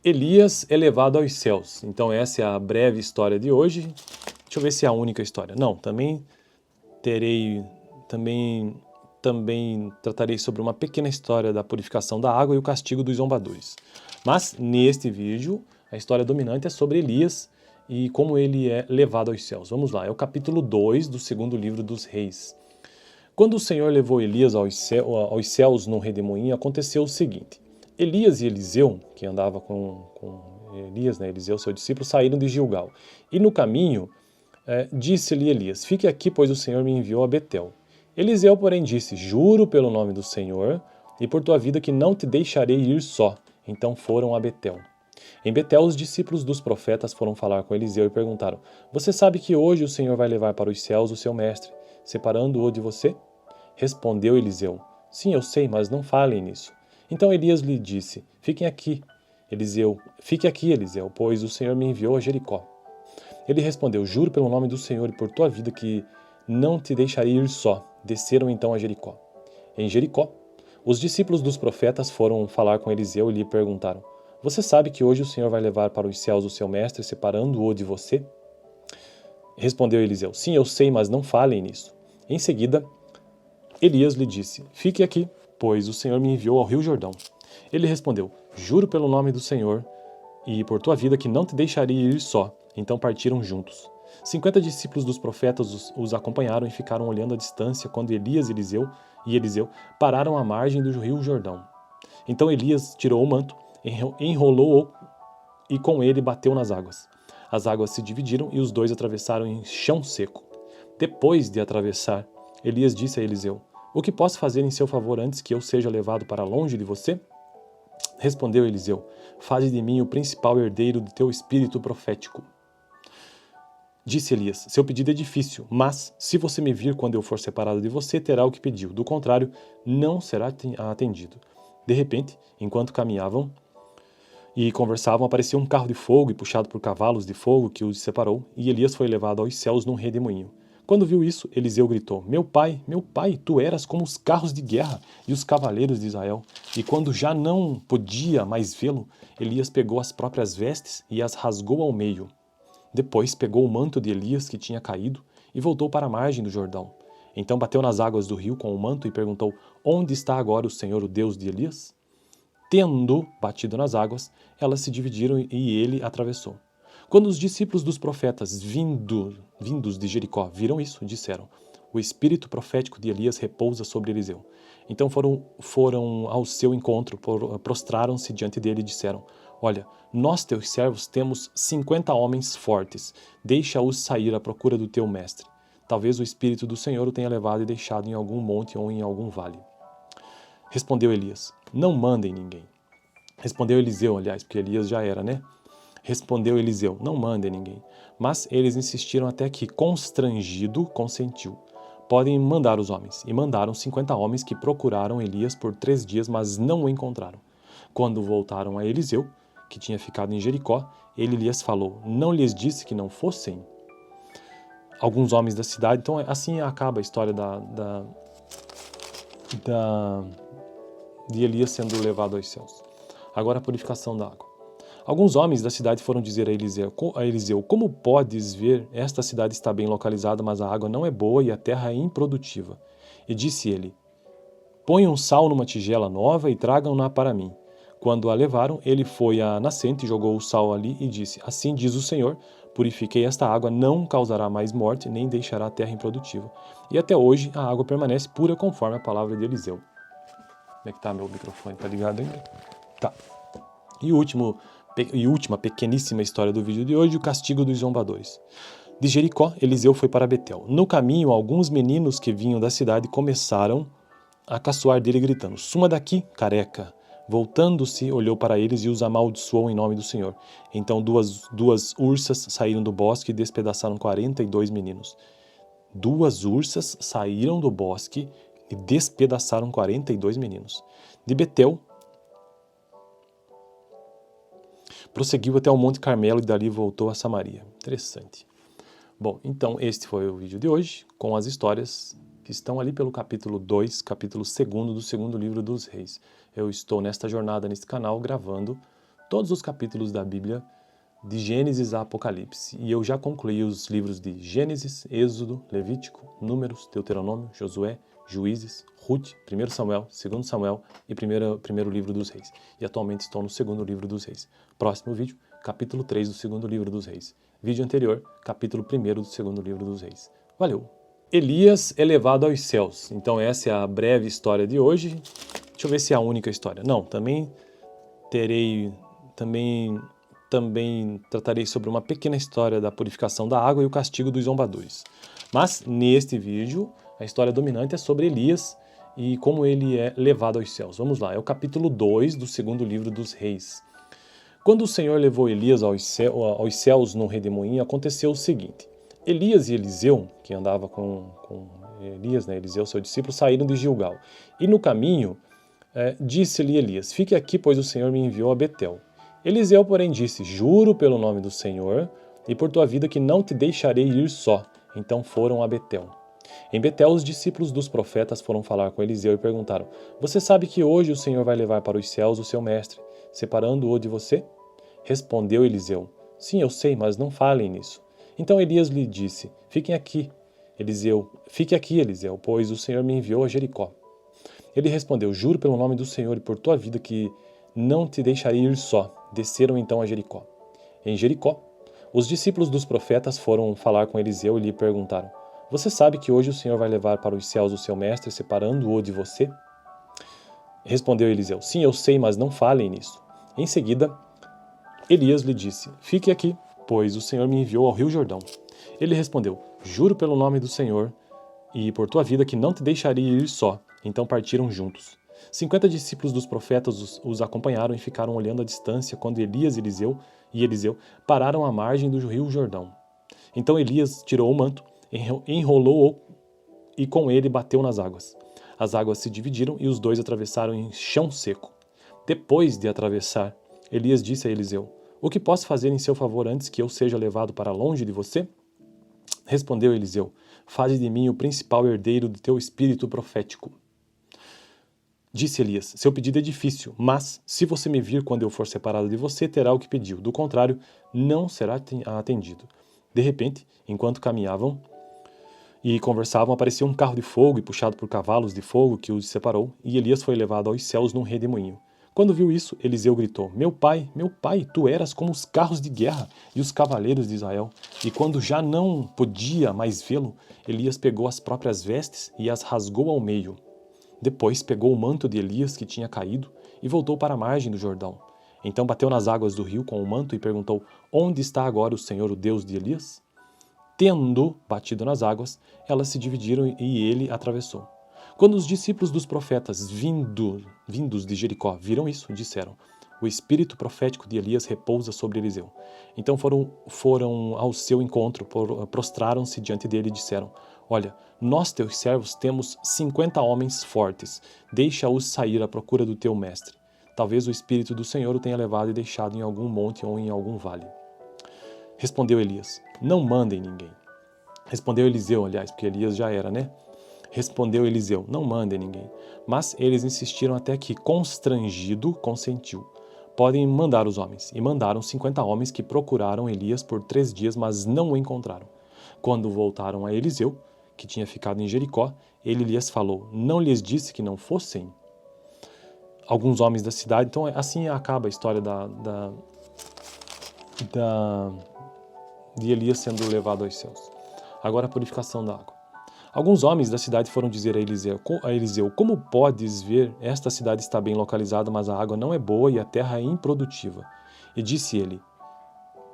Elias é levado aos céus. Então essa é a breve história de hoje. Deixa eu ver se é a única história. Não, também tratarei sobre uma pequena história da purificação da água e o castigo dos zombadores. Mas neste vídeo, a história dominante é sobre Elias e como ele é levado aos céus. Vamos lá, é o capítulo 2 do segundo livro dos Reis. Quando o Senhor levou Elias aos céus num redemoinho, aconteceu o seguinte. Elias e Eliseu, que andava com Elias, né, Eliseu, seu discípulo, saíram de Gilgal. E no caminho, disse-lhe Elias, fique aqui, pois o Senhor me enviou a Betel. Eliseu, porém, disse, juro pelo nome do Senhor e por tua vida que não te deixarei ir só. Então foram a Betel. Em Betel, os discípulos dos profetas foram falar com Eliseu e perguntaram, você sabe que hoje o Senhor vai levar para os céus o seu mestre, separando-o de você? Respondeu Eliseu, sim, eu sei, mas não falem nisso. Então Elias lhe disse, fique aqui, Eliseu, pois o Senhor me enviou a Jericó. Ele respondeu, juro pelo nome do Senhor e por tua vida que não te deixarei ir só. Desceram então a Jericó. Em Jericó, os discípulos dos profetas foram falar com Eliseu e lhe perguntaram, você sabe que hoje o Senhor vai levar para os céus o seu mestre, separando-o de você? Respondeu Eliseu, sim, eu sei, mas não falem nisso. Em seguida, Elias lhe disse, fique aqui, pois o Senhor me enviou ao rio Jordão. Ele respondeu, juro pelo nome do Senhor e por tua vida que não te deixarei ir só. Então partiram juntos. 50 discípulos dos profetas os acompanharam e ficaram olhando à distância quando Elias e Eliseu pararam à margem do rio Jordão. Então Elias tirou o manto, enrolou-o e com ele bateu nas águas. As águas se dividiram e os dois atravessaram em chão seco. Depois de atravessar, Elias disse a Eliseu, o que posso fazer em seu favor antes que eu seja levado para longe de você? Respondeu Eliseu, faze de mim o principal herdeiro do teu espírito profético. Disse Elias, seu pedido é difícil, mas se você me vir quando eu for separado de você, terá o que pediu. Do contrário, não será atendido. De repente, enquanto caminhavam e conversavam, apareceu um carro de fogo e puxado por cavalos de fogo que os separou, e Elias foi levado aos céus num redemoinho. Quando viu isso, Eliseu gritou, meu pai, tu eras como os carros de guerra e os cavaleiros de Israel. E quando já não podia mais vê-lo, Elias pegou as próprias vestes e as rasgou ao meio. Depois pegou o manto de Elias que tinha caído e voltou para a margem do Jordão. Então bateu nas águas do rio com o manto e perguntou, onde está agora o Senhor, o Deus de Elias? Tendo batido nas águas, elas se dividiram e ele atravessou. Quando os discípulos dos profetas vindos de Jericó viram isso, disseram, o espírito profético de Elias repousa sobre Eliseu. Então foram ao seu encontro, prostraram-se diante dele e disseram, olha, nós teus servos temos 50 homens fortes, deixa-os sair à procura do teu mestre. Talvez o espírito do Senhor o tenha levado e deixado em algum monte ou em algum vale. Respondeu Elias, não mandem ninguém. Respondeu Eliseu, aliás, porque Elias já era, né? Respondeu Eliseu, não mandem ninguém. Mas eles insistiram até que, constrangido, consentiu. Podem mandar os homens. E mandaram 50 homens que procuraram Elias por 3 dias, mas não o encontraram. Quando voltaram a Eliseu, que tinha ficado em Jericó, ele lhes falou, não lhes disse que não fossem? Alguns homens da cidade, então assim acaba a história de Elias sendo levado aos céus. Agora a purificação da água. Alguns homens da cidade foram dizer a Eliseu, como podes ver, esta cidade está bem localizada, mas a água não é boa e a terra é improdutiva. E disse ele, ponham sal numa tigela nova e tragam-na para mim. Quando a levaram, ele foi à nascente, jogou o sal ali e disse, assim diz o Senhor, purifiquei esta água, não causará mais morte, nem deixará a terra improdutiva. E até hoje a água permanece pura conforme a palavra de Eliseu. Como é que tá meu microfone? Tá ligado ainda? Tá. E última pequeníssima história do vídeo de hoje, o castigo dos zombadores. De Jericó, Eliseu foi para Betel. No caminho, alguns meninos que vinham da cidade começaram a caçoar dele gritando, suma daqui, careca. Voltando-se, olhou para eles e os amaldiçoou em nome do Senhor. Então duas ursas saíram do bosque e despedaçaram 42 meninos. 2 ursas saíram do bosque e despedaçaram 42 meninos. De Betel, prosseguiu até o Monte Carmelo e dali voltou a Samaria. Interessante. Bom, então este foi o vídeo de hoje, com as histórias que estão ali pelo capítulo 2, capítulo 2 do segundo livro dos Reis. Eu estou nesta jornada, neste canal, gravando todos os capítulos da Bíblia, de Gênesis a Apocalipse, e eu já concluí os livros de Gênesis, Êxodo, Levítico, Números, Deuteronômio, Josué, Juízes, Ruth, 1 Samuel, 2 Samuel e primeiro livro dos Reis. E atualmente estou no segundo livro dos Reis. Próximo vídeo, capítulo 3 do segundo livro dos Reis. Vídeo anterior, capítulo 1 do segundo livro dos Reis. Valeu! Elias é levado aos céus. Então essa é a breve história de hoje. Deixa eu ver se é a única história. Não, também tratarei sobre uma pequena história da purificação da água e o castigo dos zombadores. Mas, neste vídeo, a história dominante é sobre Elias e como ele é levado aos céus. Vamos lá, é o capítulo 2 do segundo livro dos Reis. Quando o Senhor levou Elias aos céus num redemoinho, aconteceu o seguinte. Elias e Eliseu, que andava com Elias, Eliseu, seu discípulo, saíram de Gilgal. E no caminho, disse-lhe Elias, fique aqui, pois o Senhor me enviou a Betel. Eliseu, porém, disse, juro pelo nome do Senhor e por tua vida que não te deixarei ir só. Então foram a Betel. Em Betel, os discípulos dos profetas foram falar com Eliseu e perguntaram, você sabe que hoje o Senhor vai levar para os céus o seu mestre, separando-o de você? Respondeu Eliseu, sim, eu sei, mas não falem nisso. Então Elias lhe disse, fique aqui, Eliseu, pois o Senhor me enviou a Jericó. Ele respondeu, juro pelo nome do Senhor e por tua vida que não te deixarei ir só. Desceram então a Jericó. Em Jericó, os discípulos dos profetas foram falar com Eliseu e lhe perguntaram, você sabe que hoje o Senhor vai levar para os céus o seu mestre, separando-o de você? Respondeu Eliseu, sim, eu sei, mas não falem nisso. Em seguida, Elias lhe disse, fique aqui, pois o Senhor me enviou ao rio Jordão. Ele respondeu, juro pelo nome do Senhor e por tua vida que não te deixarei ir só. Então partiram juntos. 50 discípulos dos profetas os acompanharam e ficaram olhando à distância quando Elias e Eliseu pararam à margem do rio Jordão. Então Elias tirou o manto, enrolou-o e com ele bateu nas águas. As águas se dividiram e os dois atravessaram em chão seco. Depois de atravessar, Elias disse a Eliseu, o que posso fazer em seu favor antes que eu seja levado para longe de você? Respondeu Eliseu, faze de mim o principal herdeiro do teu espírito profético. Disse Elias, seu pedido é difícil, mas se você me vir quando eu for separado de você, terá o que pediu. Do contrário, não será atendido. De repente, enquanto caminhavam e conversavam, apareceu um carro de fogo e puxado por cavalos de fogo que os separou, e Elias foi levado aos céus num redemoinho. Quando viu isso, Eliseu gritou, meu pai, tu eras como os carros de guerra e os cavaleiros de Israel. E quando já não podia mais vê-lo, Elias pegou as próprias vestes e as rasgou ao meio. Depois pegou o manto de Elias que tinha caído e voltou para a margem do Jordão. Então bateu nas águas do rio com o manto e perguntou, onde está agora o Senhor, o Deus de Elias? Tendo batido nas águas, elas se dividiram e ele atravessou. Quando os discípulos dos profetas vindos de Jericó viram isso, disseram, o espírito profético de Elias repousa sobre Eliseu. Então foram ao seu encontro, prostraram-se diante dele e disseram, olha, nós teus servos temos 50 homens fortes, deixa-os sair à procura do teu mestre. Talvez o Espírito do Senhor o tenha levado e deixado em algum monte ou em algum vale. Respondeu Elias, não mandem ninguém. Respondeu Eliseu, aliás, porque Elias já era, né? Respondeu Eliseu, não mandem ninguém. Mas eles insistiram até que, constrangido, consentiu. Podem mandar os homens. E mandaram 50 homens que procuraram Elias por 3 dias, mas não o encontraram. Quando voltaram a Eliseu, que tinha ficado em Jericó, ele lhes falou, não lhes disse que não fossem? Alguns homens da cidade, então assim acaba a história de Elias sendo levado aos céus. Agora a purificação da água. Alguns homens da cidade foram dizer a Eliseu, como podes ver, esta cidade está bem localizada, mas a água não é boa e a terra é improdutiva. E disse ele,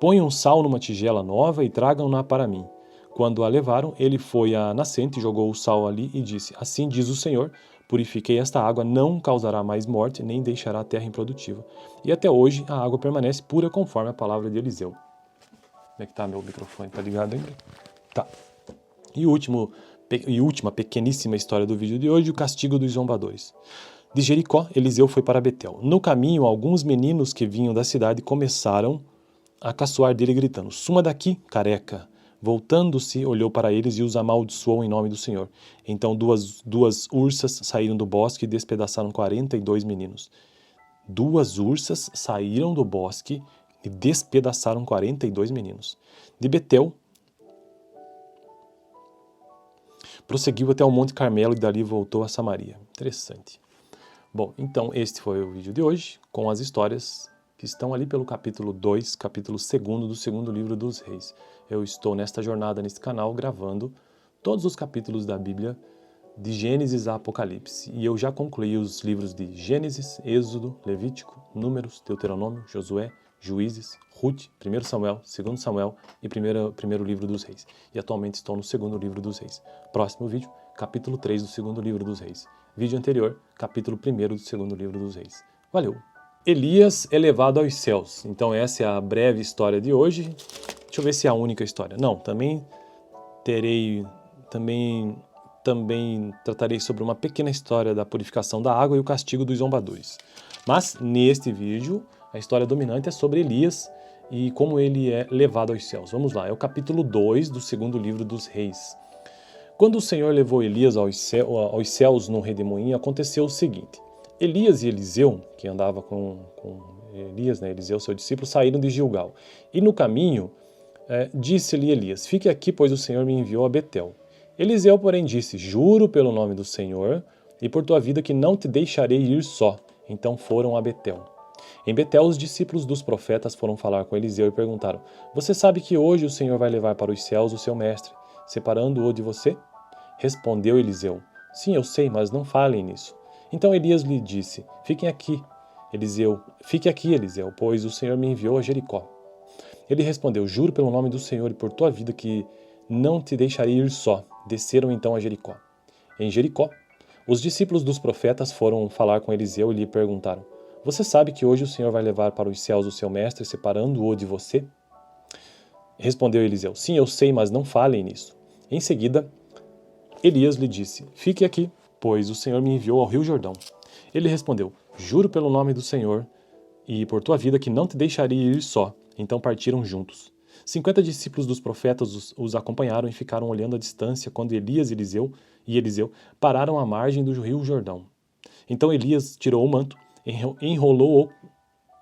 ponham sal numa tigela nova e tragam-na para mim. Quando a levaram, ele foi à nascente, jogou o sal ali e disse, assim diz o Senhor, purifiquei esta água, não causará mais morte, nem deixará a terra improdutiva. E até hoje a água permanece pura conforme a palavra de Eliseu. Como é que tá meu microfone? Tá ligado ainda? Tá. E última pequeníssima história do vídeo de hoje, o castigo dos zombadores. De Jericó, Eliseu foi para Betel. No caminho, alguns meninos que vinham da cidade começaram a caçoar dele gritando, suma daqui, careca. Voltando-se, olhou para eles e os amaldiçoou em nome do Senhor. Então duas ursas saíram do bosque e despedaçaram 42 meninos. 2 ursas saíram do bosque e despedaçaram 42 meninos. De Betel, prosseguiu até o Monte Carmelo e dali voltou a Samaria. Interessante. Bom, então este foi o vídeo de hoje, com as histórias que estão ali pelo capítulo 2, capítulo 2 do segundo livro dos Reis. Eu estou nesta jornada, neste canal, gravando todos os capítulos da Bíblia, de Gênesis a Apocalipse. E eu já concluí os livros de Gênesis, Êxodo, Levítico, Números, Deuteronômio, Josué, Juízes, Ruth, 1 Samuel, 2 Samuel e primeiro livro dos Reis. E atualmente estou no segundo livro dos Reis. Próximo vídeo, capítulo 3 do segundo livro dos Reis. Vídeo anterior, capítulo 1 do segundo livro dos Reis. Valeu! Elias é levado aos céus. Então essa é a breve história de hoje. Deixa eu ver se é a única história. Não, também tratarei sobre uma pequena história da purificação da água e o castigo dos zombadores. Mas neste vídeo, a história dominante é sobre Elias e como ele é levado aos céus. Vamos lá, é o capítulo 2 do segundo livro dos Reis. Quando o Senhor levou Elias aos céus no redemoinho, aconteceu o seguinte. Elias e Eliseu, que andava com Elias, Eliseu, seu discípulo, saíram de Gilgal. E no caminho, disse-lhe Elias, fique aqui, pois o Senhor me enviou a Betel. Eliseu, porém, disse, juro pelo nome do Senhor e por tua vida que não te deixarei ir só. Então foram a Betel. Em Betel, os discípulos dos profetas foram falar com Eliseu e perguntaram, você sabe que hoje o Senhor vai levar para os céus o seu mestre, separando-o de você? Respondeu Eliseu, sim, eu sei, mas não falem nisso. Então Elias lhe disse, fique aqui, Eliseu, pois o Senhor me enviou a Jericó. Ele respondeu, juro pelo nome do Senhor e por tua vida que não te deixarei ir só. Desceram então a Jericó. Em Jericó, os discípulos dos profetas foram falar com Eliseu e lhe perguntaram, você sabe que hoje o Senhor vai levar para os céus o seu mestre, separando-o de você? Respondeu Eliseu, sim, eu sei, mas não falem nisso. Em seguida, Elias lhe disse, fique aqui, pois o Senhor me enviou ao rio Jordão. Ele respondeu, juro pelo nome do Senhor e por tua vida que não te deixarei ir só. Então partiram juntos. 50 discípulos dos profetas os acompanharam e ficaram olhando à distância quando Elias e Eliseu pararam à margem do rio Jordão. Então Elias tirou o manto, enrolou-o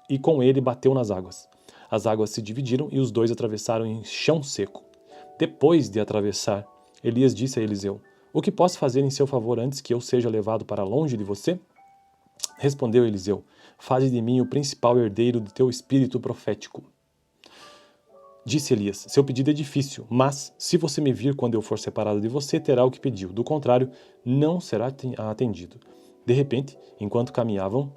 e com ele bateu nas águas. As águas se dividiram e os dois atravessaram em chão seco. Depois de atravessar, Elias disse a Eliseu, o que posso fazer em seu favor antes que eu seja levado para longe de você? Respondeu Eliseu, faze de mim o principal herdeiro do teu espírito profético. Disse Elias, seu pedido é difícil, mas se você me vir quando eu for separado de você, terá o que pediu. Do contrário, não será atendido. De repente, enquanto caminhavam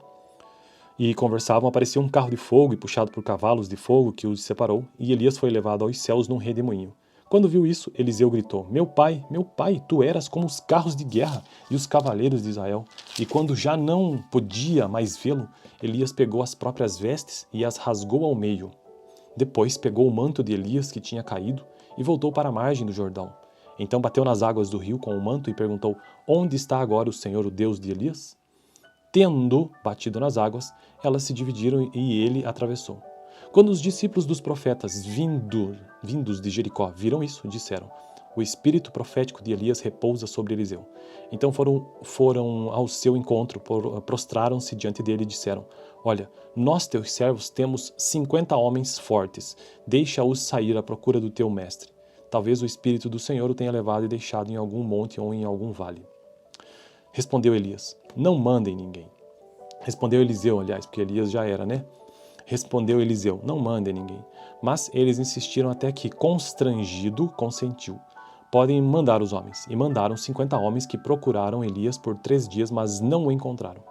e conversavam, apareceu um carro de fogo e puxado por cavalos de fogo que os separou, e Elias foi levado aos céus num redemoinho. Quando viu isso, Eliseu gritou, meu pai, tu eras como os carros de guerra e os cavaleiros de Israel. E quando já não podia mais vê-lo, Elias pegou as próprias vestes e as rasgou ao meio. Depois pegou o manto de Elias que tinha caído e voltou para a margem do Jordão. Então bateu nas águas do rio com o manto e perguntou, onde está agora o Senhor, o Deus de Elias? Tendo batido nas águas, elas se dividiram e ele atravessou. Quando os discípulos dos profetas vindos de Jericó viram isso, disseram, o espírito profético de Elias repousa sobre Eliseu. Então foram ao seu encontro, prostraram-se diante dele e disseram, olha, nós teus servos temos 50 homens fortes, deixa-os sair à procura do teu mestre. Talvez o espírito do Senhor o tenha levado e deixado em algum monte ou em algum vale. Respondeu Elias, não mandem ninguém. Respondeu Eliseu, aliás, porque Elias já era, né? Respondeu Eliseu, não mandem ninguém. Mas eles insistiram até que, constrangido, consentiu. Podem mandar os homens. E mandaram 50 homens que procuraram Elias por 3 dias, mas não o encontraram.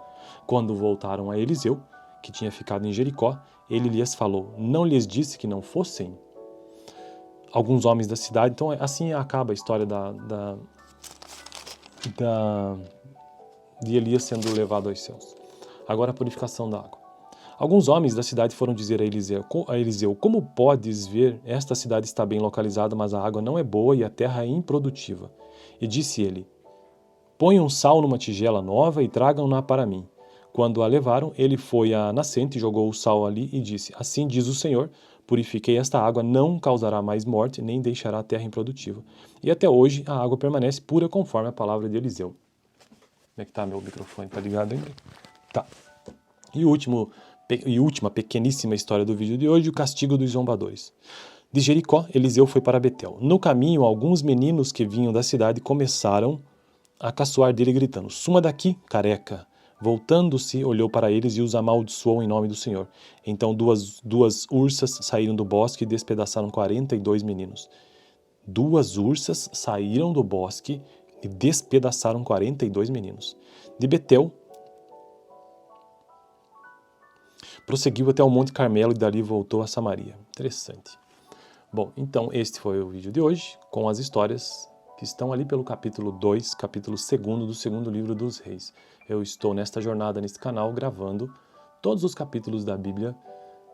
Quando voltaram a Eliseu, que tinha ficado em Jericó, ele lhes falou, não lhes disse que não fossem? Alguns homens da cidade, então assim acaba a história de Elias sendo levado aos céus. Agora a purificação da água. Alguns homens da cidade foram dizer a Eliseu, como podes ver, esta cidade está bem localizada, mas a água não é boa e a terra é improdutiva. E disse ele, ponham sal numa tigela nova e tragam-na para mim. Quando a levaram, ele foi à nascente, jogou o sal ali e disse, assim diz o Senhor, purifiquei esta água, não causará mais morte, nem deixará a terra improdutiva. E até hoje a água permanece pura conforme a palavra de Eliseu. Como é que tá meu microfone? Tá ligado ainda? Tá. E última pequeníssima história do vídeo de hoje, o castigo dos zombadores. De Jericó, Eliseu foi para Betel. No caminho, alguns meninos que vinham da cidade começaram a caçoar dele, gritando: "Suma daqui, careca!" Voltando-se, olhou para eles e os amaldiçoou em nome do Senhor. Então duas ursas saíram do bosque e despedaçaram 42 meninos. Duas ursas saíram do bosque e despedaçaram 42 meninos. De Betel, prosseguiu até o Monte Carmelo e dali voltou a Samaria. Interessante. Bom, então este foi o vídeo de hoje, com as histórias que estão ali pelo capítulo 2, capítulo 2 do segundo livro dos Reis. Eu estou nesta jornada, neste canal, gravando todos os capítulos da Bíblia,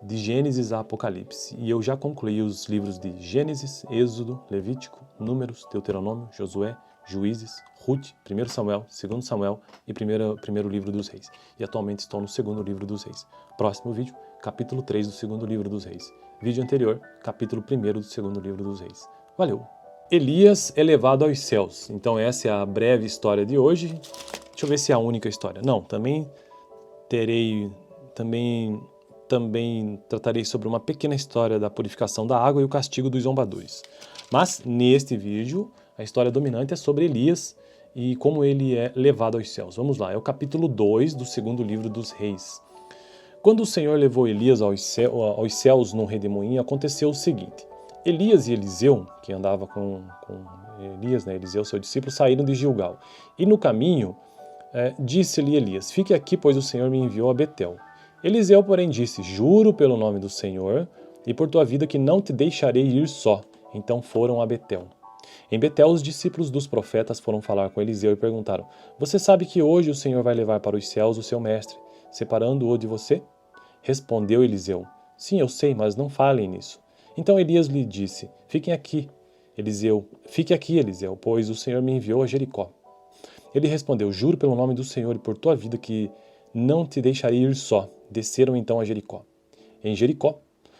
de Gênesis a Apocalipse. E eu já concluí os livros de Gênesis, Êxodo, Levítico, Números, Deuteronômio, Josué, Juízes, Ruth, 1 Samuel, 2 Samuel e primeiro livro dos Reis. E atualmente estou no segundo livro dos Reis. Próximo vídeo, capítulo 3 do segundo livro dos Reis. Vídeo anterior, capítulo 1 do segundo livro dos Reis. Valeu! Elias é levado aos céus. Então essa é a breve história de hoje. Deixa eu ver se é a única história. Não, também tratarei sobre uma pequena história da purificação da água e o castigo dos zombadores. Mas neste vídeo, a história dominante é sobre Elias e como ele é levado aos céus. Vamos lá, é o capítulo 2 do segundo livro dos Reis. Quando o Senhor levou Elias aos céus num redemoinho, aconteceu o seguinte: Elias e Eliseu, que andava com Elias, Eliseu, seu discípulo, saíram de Gilgal. E no caminho, disse-lhe Elias: "Fique aqui, pois o Senhor me enviou a Betel." Eliseu, porém, disse: "Juro pelo nome do Senhor e por tua vida que não te deixarei ir só." Então foram a Betel. Em Betel, os discípulos dos profetas foram falar com Eliseu e perguntaram: "Você sabe que hoje o Senhor vai levar para os céus o seu mestre, separando-o de você?" Respondeu Eliseu: "Sim, eu sei, mas não falem nisso." Então Elias lhe disse: Fique aqui, Eliseu, pois o Senhor me enviou a Jericó." Ele respondeu: "Juro pelo nome do Senhor e por tua vida que não te deixarei ir só." Desceram então a Jericó. Em Jericó,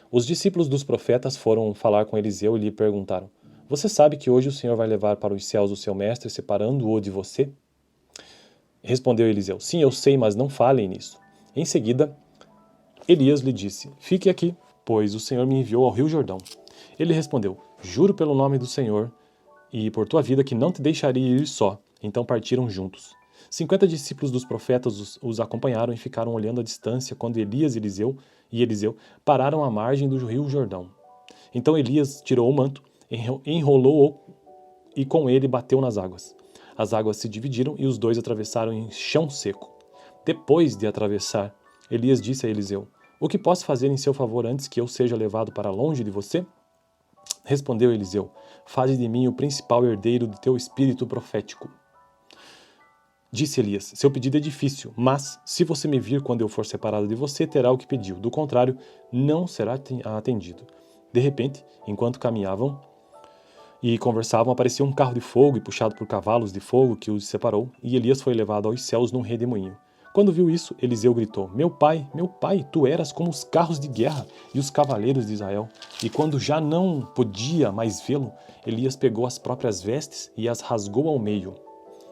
os discípulos dos profetas foram falar com Eliseu e lhe perguntaram: "Você sabe que hoje o Senhor vai levar para os céus o seu mestre, separando-o de você?" Respondeu Eliseu: "Sim, eu sei, mas não falem nisso." Em seguida, Elias lhe disse: "Fique aqui, pois o Senhor me enviou ao rio Jordão." Ele respondeu: "Juro pelo nome do Senhor e por tua vida que não te deixarei ir só." Então partiram juntos. 50 discípulos dos profetas os acompanharam e ficaram olhando à distância quando Elias e Eliseu pararam à margem do rio Jordão. Então Elias tirou o manto, enrolou-o e com ele bateu nas águas. As águas se dividiram e os dois atravessaram em chão seco. Depois de atravessar, Elias disse a Eliseu: "O que posso fazer em seu favor antes que eu seja levado para longe de você?" Respondeu Eliseu: "Faze de mim o principal herdeiro do teu espírito profético." Disse Elias: "Seu pedido é difícil, mas se você me vir quando eu for separado de você, terá o que pediu. Do contrário, não será atendido." De repente, enquanto caminhavam e conversavam, apareceu um carro de fogo e puxado por cavalos de fogo que os separou, e Elias foi levado aos céus num redemoinho. Quando viu isso, Eliseu gritou: meu pai, tu eras como os carros de guerra e os cavaleiros de Israel." E quando já não podia mais vê-lo, Elias pegou as próprias vestes e as rasgou ao meio.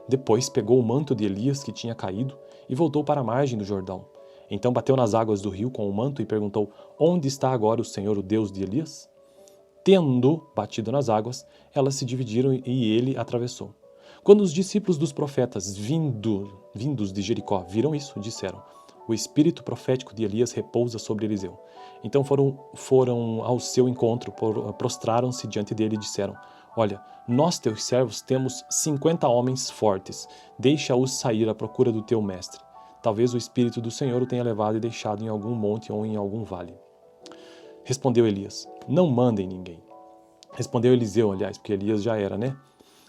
Depois pegou o manto de Elias que tinha caído e voltou para a margem do Jordão. Então bateu nas águas do rio com o manto e perguntou: "Onde está agora o Senhor, o Deus de Elias?" Tendo batido nas águas, elas se dividiram e ele atravessou. Quando os discípulos dos profetas vindos de Jericó viram isso, disseram: "O espírito profético de Elias repousa sobre Eliseu." Então foram ao seu encontro, prostraram-se diante dele e disseram: "Olha, nós teus servos temos 50 homens fortes. Deixa-os sair à procura do teu mestre. Talvez o espírito do Senhor o tenha levado e deixado em algum monte ou em algum vale." Respondeu Elias: "Não mandem ninguém." Respondeu Eliseu, aliás, porque Elias já era, né?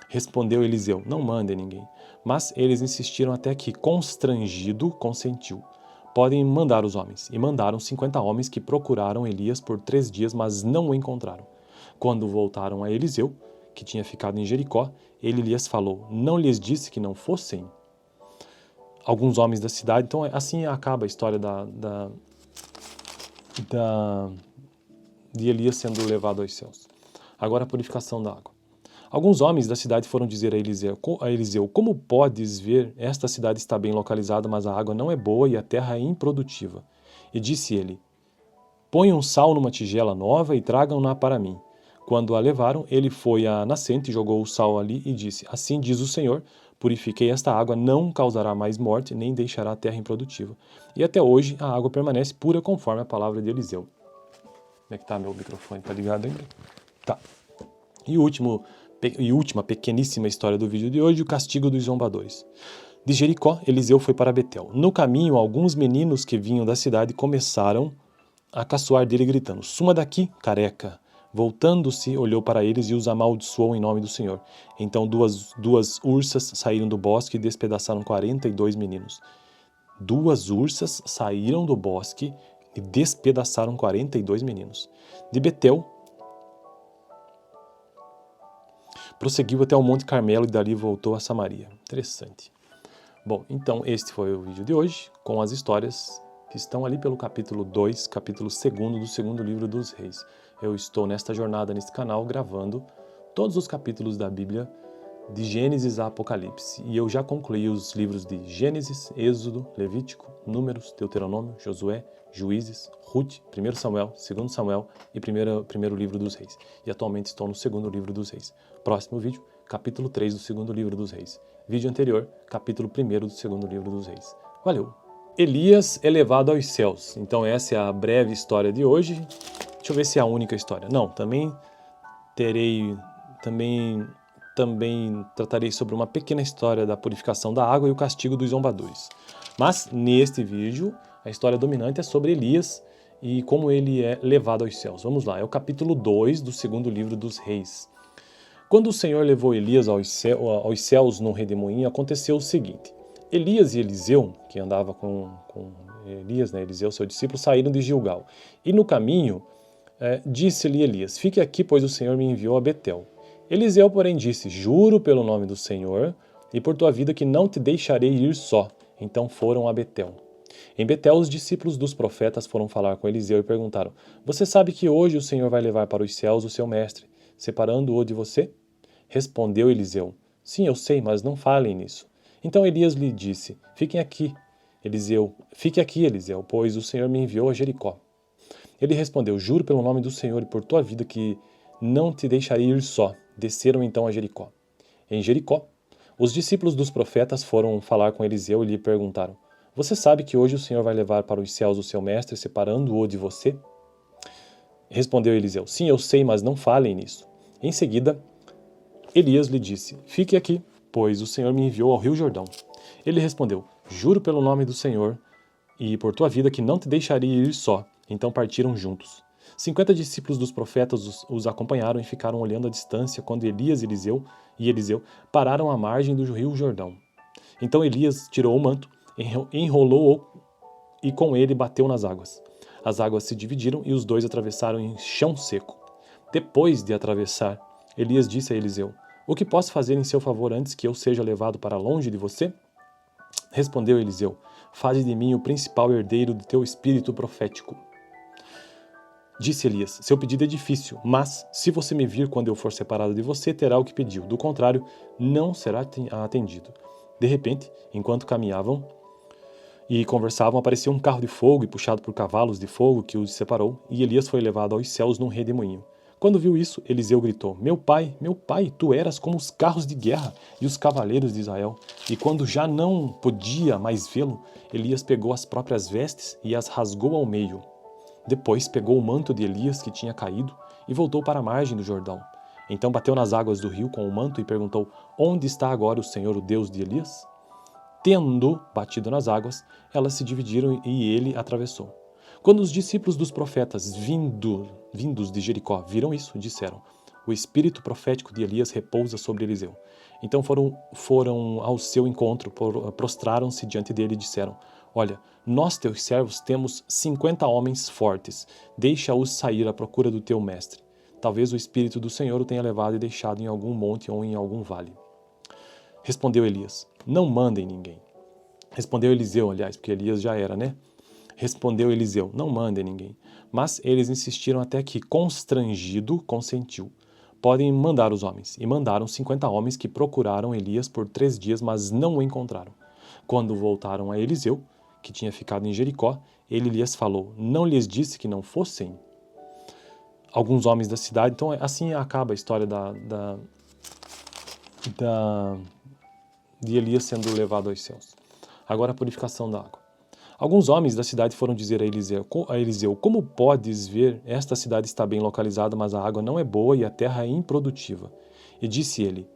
Respondeu Eliseu: "Não mandem ninguém." Mas eles insistiram até que, constrangido, consentiu: "Podem mandar os homens." E mandaram 50 homens que procuraram Elias por 3 dias, mas não o encontraram. Quando voltaram a Eliseu, que tinha ficado em Jericó, ele lhes falou: "Não lhes disse que não fossem?" Alguns homens da cidade. Então assim acaba a história de Elias sendo levado aos céus. Agora a purificação da água. Alguns homens da cidade foram dizer a Eliseu: Como podes ver, esta cidade está bem localizada, mas a água não é boa e a terra é improdutiva. E disse ele: Ponham sal numa tigela nova e tragam-na para mim. Quando a levaram, ele foi à nascente, jogou o sal ali e disse: Assim diz o Senhor, purifiquei esta água, não causará mais morte, nem deixará a terra improdutiva. E até hoje a água permanece pura conforme a palavra de Eliseu. Como é que tá meu microfone? Tá ligado ainda? Tá. E última pequeníssima história do vídeo de hoje, o castigo dos zombadores. De Jericó, Eliseu foi para Betel. No caminho, alguns meninos que vinham da cidade começaram a caçoar dele, gritando: Suma daqui, careca! Voltando-se, olhou para eles e os amaldiçoou em nome do Senhor. Então duas ursas saíram do bosque e despedaçaram 42 meninos. Duas ursas saíram do bosque e despedaçaram 42 meninos. De Betel, prosseguiu até o Monte Carmelo e dali voltou a Samaria. Interessante. Bom, então este foi o vídeo de hoje, com as histórias que estão ali pelo capítulo 2, capítulo 2 do segundo livro dos Reis. Eu estou nesta jornada, neste canal, gravando todos os capítulos da Bíblia, de Gênesis a Apocalipse. E eu já concluí os livros de Gênesis, Êxodo, Levítico, Números, Deuteronômio, Josué, Juízes, Ruth, 1 Samuel, 2 Samuel e primeiro livro dos Reis. E atualmente estou no segundo livro dos Reis. Próximo vídeo, capítulo 3 do segundo livro dos Reis. Vídeo anterior, capítulo 1 do segundo livro dos Reis. Valeu! Elias é levado aos céus. Então essa é a breve história de hoje. Deixa eu ver se é a única história. Não, também tratarei sobre uma pequena história da purificação da água e o castigo dos zombadores. Mas neste vídeo, a história dominante é sobre Elias e como ele é levado aos céus. Vamos lá, é o capítulo 2 do segundo livro dos Reis. Quando o Senhor levou Elias aos céus num redemoinho, aconteceu o seguinte. Elias e Eliseu, que andava com Elias, Eliseu, seu discípulo, saíram de Gilgal. E no caminho, disse-lhe Elias: Fique aqui, pois o Senhor me enviou a Betel. Eliseu, porém, disse: Juro pelo nome do Senhor e por tua vida que não te deixarei ir só. Então foram a Betel. Em Betel, os discípulos dos profetas foram falar com Eliseu e perguntaram: Você sabe que hoje o Senhor vai levar para os céus o seu mestre, separando-o de você? Respondeu Eliseu: Sim, eu sei, mas não falem nisso. Então Elias lhe disse: Fique aqui, Eliseu, pois o Senhor me enviou a Jericó. Ele respondeu: Juro pelo nome do Senhor e por tua vida que não te deixarei ir só. Desceram então a Jericó. Em Jericó, os discípulos dos profetas foram falar com Eliseu e lhe perguntaram: Você sabe que hoje o Senhor vai levar para os céus o seu mestre, separando-o de você? Respondeu Eliseu: Sim, eu sei, mas não falem nisso. Em seguida, Elias lhe disse: Fique aqui, pois o Senhor me enviou ao rio Jordão. Ele respondeu: Juro pelo nome do Senhor e por tua vida que não te deixarei ir só. Então partiram juntos. 50 discípulos dos profetas os acompanharam e ficaram olhando à distância quando Elias e Eliseu pararam à margem do rio Jordão. Então Elias tirou o manto, enrolou-o e com ele bateu nas águas. As águas se dividiram e os dois atravessaram em chão seco. Depois de atravessar, Elias disse a Eliseu: O que posso fazer em seu favor antes que eu seja levado para longe de você? Respondeu Eliseu: Faze de mim o principal herdeiro do teu espírito profético. Disse Elias: Seu pedido é difícil, mas se você me vir quando eu for separado de você, terá o que pediu. Do contrário, não será atendido. De repente, enquanto caminhavam e conversavam, apareceu um carro de fogo e puxado por cavalos de fogo que os separou, e Elias foi levado aos céus num redemoinho. Quando viu isso, Eliseu gritou: meu pai, tu eras como os carros de guerra e os cavaleiros de Israel. E quando já não podia mais vê-lo, Elias pegou as próprias vestes e as rasgou ao meio. Depois pegou o manto de Elias que tinha caído e voltou para a margem do Jordão. Então bateu nas águas do rio com o manto e perguntou: Onde está agora o Senhor, o Deus de Elias? Tendo batido nas águas, elas se dividiram e ele atravessou. Quando os discípulos dos profetas vindos de Jericó viram isso, disseram: O espírito profético de Elias repousa sobre Eliseu. Então foram ao seu encontro, prostraram-se diante dele e disseram: Olha, nós teus servos temos 50 homens fortes, deixa-os sair à procura do teu mestre. Talvez o espírito do Senhor o tenha levado e deixado em algum monte ou em algum vale. Respondeu Elias: Não mandem ninguém. Respondeu Eliseu, aliás, porque Elias já era, né? Respondeu Eliseu: Não mandem ninguém. Mas eles insistiram até que, constrangido, consentiu. podem mandar os homens. E mandaram 50 homens que procuraram Elias por 3 dias, mas não o encontraram. Quando voltaram a Eliseu, que tinha ficado em Jericó, ele lhes falou: não lhes disse que não fossem? Alguns homens da cidade. Então assim acaba a história de Elias sendo levado aos céus. Agora a purificação da água. Alguns homens da cidade foram dizer a Eliseu: como podes ver, esta cidade está bem localizada, mas a água não é boa e a terra é improdutiva. E disse ele: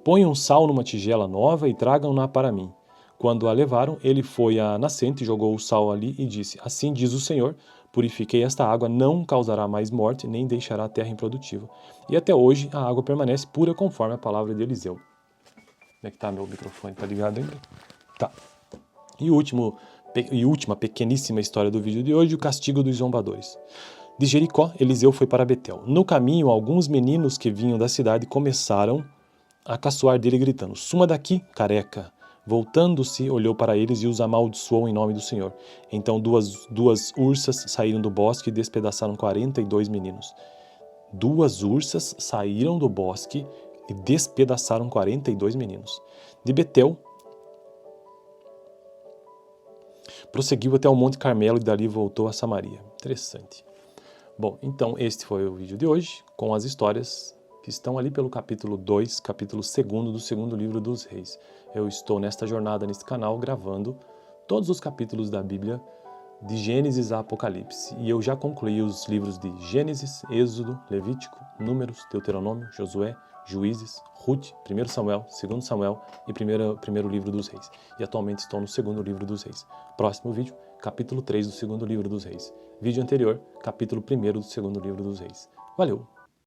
ponham sal numa tigela nova e tragam-na para mim. Quando a levaram, ele foi à nascente, jogou o sal ali e disse: assim diz o Senhor, purifiquei esta água, não causará mais morte, nem deixará a terra improdutiva. E até hoje a água permanece pura conforme a palavra de Eliseu. Como é que tá meu microfone? Tá ligado ainda? Tá. E última pequeníssima história do vídeo de hoje, o castigo dos zombadores. De Jericó, Eliseu foi para Betel. No caminho, alguns meninos que vinham da cidade começaram a caçoar dele, gritando: suma daqui, careca! Voltando-se, olhou para eles e os amaldiçoou em nome do Senhor. Então duas ursas saíram do bosque e despedaçaram 42 meninos. 2 ursas saíram do bosque e despedaçaram 42 meninos. De Betel, prosseguiu até o Monte Carmelo e dali voltou a Samaria. Interessante. Bom, então este foi o vídeo de hoje, com as histórias que estão ali pelo capítulo 2, capítulo 2 do segundo livro dos Reis. Eu estou nesta jornada, neste canal, gravando todos os capítulos da Bíblia, de Gênesis a Apocalipse. E eu já concluí os livros de Gênesis, Êxodo, Levítico, Números, Deuteronômio, Josué, Juízes, Ruth, 1 Samuel, 2 Samuel e primeiro livro dos Reis. E atualmente estou no segundo livro dos Reis. Próximo vídeo, capítulo 3 do segundo livro dos Reis. Vídeo anterior, capítulo 1 do segundo livro dos Reis. Valeu!